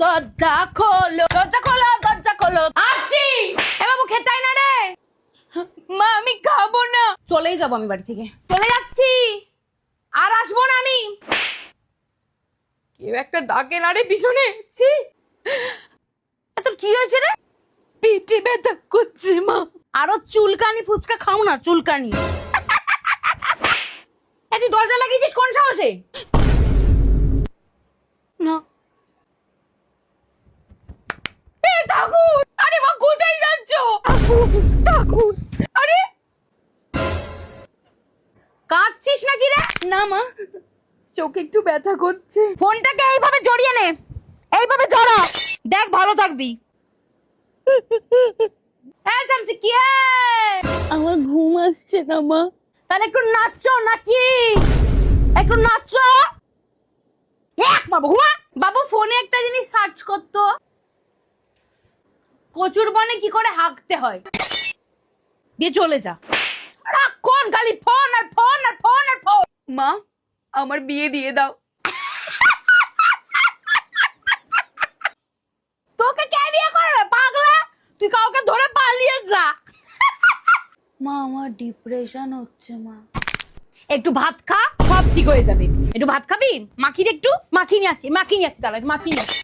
দরজা খোলো, দরজা খোলো, দরজা খোলো। আসছি। এ বাবু খেতে আয় না রে। মা আমি খাবো না। চলেই যাবো আমি বাড়ি থেকে, চলে যাচ্ছি, আর আসবো না আমি। কেউ একটা ডাকে না রে পিছনে। ছি, তোর কি হয়েছে রে? পেটে ব্যথা করছে মা। আরো চুলকানি ফুচকা খাও না, চুলকানি। তুই দরজা লাগিয়েছিস কোন সাহসে? না ঠাকুর, আরে মা কোথায় যাচ্ছ? ঠাকুর, আরে কাঁদছিস নাকি রে? না মা, চোখে একটু ব্যথা করছে। ফোনটাকে এইভাবে জড়িয়ে নে, এইভাবে জড়া, দেখ ভালো থাকবি। এই চামচি কি আমার ঘুম আসছে না মা। তাহলে একটু নাচো নাকি, একটু নাচো। বাবু ঘুমা। বাবু ফোনে একটা জিনিস সার্চ করতো, কচুর বনে কি করে হাঁকতে হয়, দিয়ে চলে যা। কোন খালি ফোন আর ফোন আর ফোন আর ফোন। মা আমার বিয়ে দিয়ে দাও। তোকে কে বিয়ে করবে পাগলা? তুই কাউকে ধরে পালিয়ে যা। মা আমার ডিপ্রেশন হচ্ছে মা। একটু ভাত খা, সব ঠিক হয়ে যাবে। একটু ভাত খাবি? মাখিয়ে একটু মাখিয়ে নিয়ে আসছি, মাখিয়ে নিয়ে আসছি, তাহলে মাখিয়ে নিয়ে আসছি।